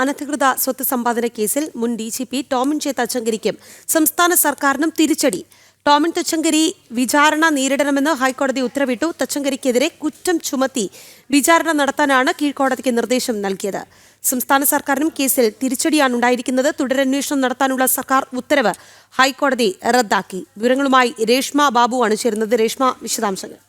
അനധികൃത സ്വത്ത് സമ്പാദന കേസിൽ മുൻ DGP ടോമിൻ ജെ തച്ചങ്കരിക്കും സംസ്ഥാന സർക്കാരിനും തിരിച്ചടി. ടോമിൻ തച്ചങ്കരി വിചാരണ നേരിടണമെന്ന് ഹൈക്കോടതി ഉത്തരവിട്ടു. തച്ചങ്കരിക്കെതിരെ കുറ്റം ചുമത്തി വിചാരണ നടത്താനാണ് കീഴ്ക്കോടതിക്ക് നിർദ്ദേശം നൽകിയത്. സംസ്ഥാന സർക്കാരിനും കേസിൽ തിരിച്ചടിയാണ് ഉണ്ടായിരിക്കുന്നത്. തുടരന്വേഷണം നടത്താനുള്ള സർക്കാർ ഉത്തരവ് ഹൈക്കോടതി റദ്ദാക്കി. വിവരങ്ങളുമായി രേഷ്മ ബാബുവാണ് ചേരുന്നത്. രേഷ്മ, വിശദാംശങ്ങൾ.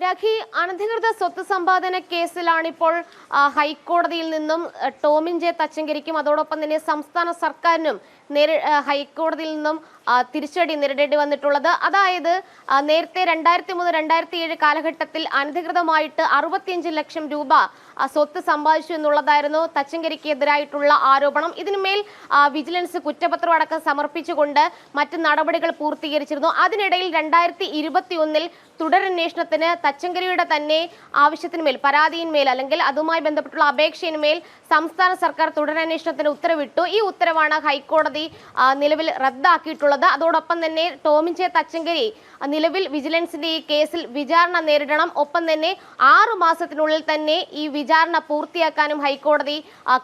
രാഖി, അനധികൃത സ്വത്ത് സമ്പാദന കേസിലാണിപ്പോൾ ഹൈക്കോടതിയിൽ നിന്നും ടോമിൻ ജെ തച്ചങ്കരിക്കും അതോടൊപ്പം തന്നെ സംസ്ഥാന സർക്കാരിനും ഹൈക്കോടതിയിൽ നിന്നും തിരിച്ചടി നേരിടേണ്ടി വന്നിട്ടുള്ളത്. അതായത് നേരത്തെ 2003-2007 കാലഘട്ടത്തിൽ അനധികൃതമായിട്ട് 65 ലക്ഷം രൂപ സ്വത്ത് സമ്പാദിച്ചു എന്നുള്ളതായിരുന്നു തച്ചങ്കരിക്കെതിരായിട്ടുള്ള ആരോപണം. ഇതിന്മേൽ വിജിലൻസ് കുറ്റപത്രം അടക്കം സമർപ്പിച്ചുകൊണ്ട് മറ്റ് നടപടികൾ പൂർത്തീകരിച്ചിരുന്നു. അതിനിടയിൽ 2021 തുടരന്വേഷണത്തിന് തച്ചങ്കരിയുടെ തന്നെ ആവശ്യത്തിന്മേൽ, പരാതിയിന്മേൽ അല്ലെങ്കിൽ അതുമായി ബന്ധപ്പെട്ടുള്ള അപേക്ഷയിന്മേൽ സംസ്ഥാന സർക്കാർ തുടരന്വേഷണത്തിന് ഉത്തരവിട്ടു. ഈ ഉത്തരവാണ് ഹൈക്കോടതി നിലവിൽ റദ്ദാക്കിയിട്ടുള്ളത്. അതോടൊപ്പം തന്നെ ടോമിൻ ജെ തച്ചങ്കരി നിലവിൽ വിജിലൻസിന്റെ ഈ കേസിൽ വിചാരണ നേരിടണം. ഒപ്പം തന്നെ 6 മാസത്തിനുള്ളിൽ തന്നെ ഈ വിചാരണ പൂർത്തിയാക്കാനും ഹൈക്കോടതി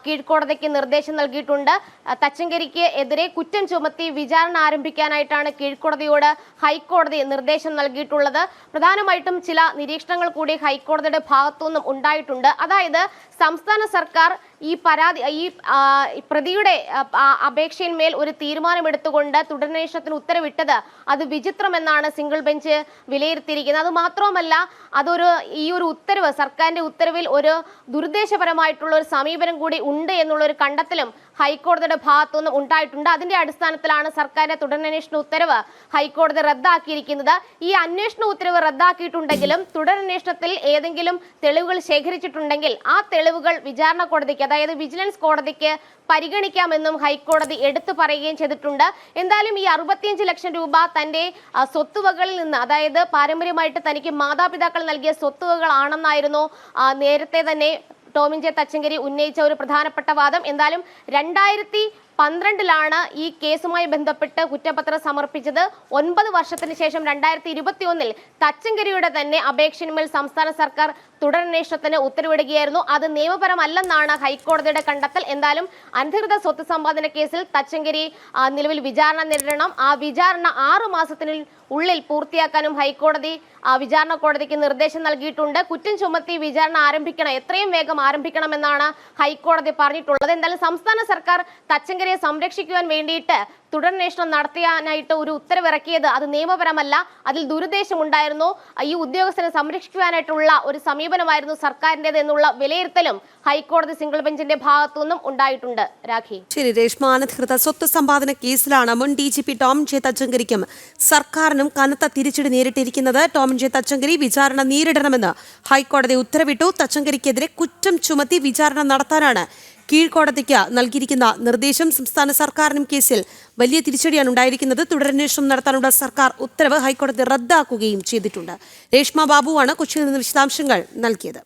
കീഴ്ക്കോടതിക്ക് നിർദ്ദേശം നൽകിയിട്ടുണ്ട്. തച്ചങ്കരിക്ക് എതിരെ കുറ്റം ചുമത്തി വിചാരണ ആരംഭിക്കാനായിട്ടാണ് കീഴ്ക്കോടതിയോട് ഹൈക്കോടതി നിർദ്ദേശം നൽകിയിട്ടുള്ളത്. പ്രധാനമായിട്ടും ചില നിരീക്ഷണങ്ങൾ കൂടി ഹൈക്കോടതിയുടെ ഭാഗത്തുനിന്നും ഉണ്ടായിട്ടുണ്ട്. അതായത് സംസ്ഥാന സർക്കാർ ഈ പ്രതിയുടെ അപേക്ഷയിന്മേൽ ഒരു തീരുമാനമെടുത്തുകൊണ്ട് തുടരന്വേഷണത്തിന് ഉത്തരവിട്ടത് അത് വിചിത്രമെന്നാണ് സിംഗിൾ ബെഞ്ച് വിലയിരുത്തിയിരിക്കുന്നത്. അത് മാത്രമല്ല, ഈ ഒരു ഉത്തരവ്, സർക്കാരിന്റെ ഉത്തരവിൽ ഒരു ദുരുദ്ദേശപരമായിട്ടുള്ള ഒരു സമീപനം കൂടി ഉണ്ട് എന്നുള്ള ഒരു കണ്ടെത്തലും ഹൈക്കോടതിയുടെ ഭാഗത്തുനിന്നും ഉണ്ടായിട്ടുണ്ട്. അതിന്റെ അടിസ്ഥാനത്തിലാണ് സർക്കാരിന്റെ തുടരന്വേഷണ ഉത്തരവ് ഹൈക്കോടതി റദ്ദാക്കിയിരിക്കുന്നത്. ഈ അന്വേഷണ ഉത്തരവ് റദ്ദാക്കിയിട്ടുണ്ടെങ്കിലും തുടരന്വേഷണത്തിൽ ഏതെങ്കിലും തെളിവുകൾ ശേഖരിച്ചിട്ടുണ്ടെങ്കിൽ ആ തെളിവുകൾ വിചാരണ കോടതിക്ക്, അതായത് വിജിലൻസ് കോടതിക്ക് പരിഗണിക്കാമെന്നും ഹൈക്കോടതി എടുത്തു പറയുകയും ചെയ്തിട്ടുണ്ട്. എന്തായാലും ഈ 65 ലക്ഷം രൂപ തന്റെ സ്വത്തുവകളിൽ നിന്ന്, അതായത് പാരമ്പര്യമായിട്ട് തനിക്ക് മാതാപിതാക്കൾ നൽകിയ സ്വത്തുവകളാണെന്നായിരുന്നു നേരത്തെ തന്നെ ടോമിൻ ജെ തച്ചങ്കരി ഉന്നയിച്ച ഒരു പ്രധാനപ്പെട്ട വാദം. എന്തായാലും 2012 ഈ കേസുമായി ബന്ധപ്പെട്ട് കുറ്റപത്രം സമർപ്പിച്ചത്. 9 വർഷത്തിന് ശേഷം 2021 തച്ചങ്കരിയുടെ തന്നെ അപേക്ഷയിന്മേൽ സംസ്ഥാന സർക്കാർ തുടരന്വേഷണത്തിന് ഉത്തരവിടുകയായിരുന്നു. അത് നിയമപരമല്ലെന്നാണ് ഹൈക്കോടതിയുടെ കണ്ടെത്തൽ. എന്തായാലും അനധികൃത സ്വത്ത് സമ്പാദന കേസിൽ തച്ചങ്കരി നിലവിൽ വിചാരണ നേരിടണം. ആ വിചാരണ 6 മാസത്തിനുള്ളിൽ പൂർത്തിയാക്കാനും ഹൈക്കോടതി വിചാരണ കോടതിക്ക് നിർദ്ദേശം നൽകിയിട്ടുണ്ട്. കുറ്റം ചുമത്തി വിചാരണ ആരംഭിക്കണം, എത്രയും വേഗം ആരംഭിക്കണമെന്നാണ് ഹൈക്കോടതി പറഞ്ഞിട്ടുള്ളത്. എന്തായാലും സംസ്ഥാന സർക്കാർ തച്ചങ്കരിയെ സംരക്ഷിക്കുവാൻ വേണ്ടിയിട്ട് തുടരന്വേഷണം നടത്താനായിട്ട് ഒരു ഉത്തരവിറക്കിയത് അത് നിയമപരമല്ല, അതിൽ ദുരുദ്ദേശമുണ്ടായിരുന്നു. ഈ ഉദ്യോഗസ്ഥനെ സംരക്ഷിക്കുവാനായിട്ടുള്ള ഒരു സമീപനമായിരുന്നു സർക്കാരിൻ്റെത് എന്നുള്ള വിലയിരുത്തലും ഹൈക്കോടതി സിംഗിൾ ബെഞ്ചിന്റെ ഭാഗത്തുനിന്നും ഉണ്ടായിട്ടുണ്ട്. രാഖി, ശരി രേഷ്മ. അനധികൃത സ്വത്ത് സമ്പാദന കേസിലാണ് മുൻ DGP ടോമിൻ ജെ തച്ചങ്കരിക്കും സർക്കാരിനും കനത്ത തിരിച്ചടി നേരിട്ടിരിക്കുന്നത്. ടോമിൻ ജെ തച്ചങ്കരി വിചാരണ നേരിടണമെന്ന് ഹൈക്കോടതി ഉത്തരവിട്ടു. തച്ചങ്കരിക്കെതിരെ കുറ്റം ചുമത്തി വിചാരണ നടത്താനാണ് കീഴ്ക്കോടതിക്ക് നൽകിയിരിക്കുന്ന നിർദ്ദേശം. സംസ്ഥാന സർക്കാരിനും കേസിൽ വലിയ തിരിച്ചടിയാണ് ഉണ്ടായിരിക്കുന്നത്. തുടരന്വേഷണം നടത്താനുള്ള സർക്കാർ ഉത്തരവ് ഹൈക്കോടതി റദ്ദാക്കുകയും ചെയ്തിട്ടുണ്ട്. രേഷ്മ ബാബുവാണ് കൊച്ചിയിൽ നിന്ന് വിശദാംശങ്ങൾ നൽകിയത്.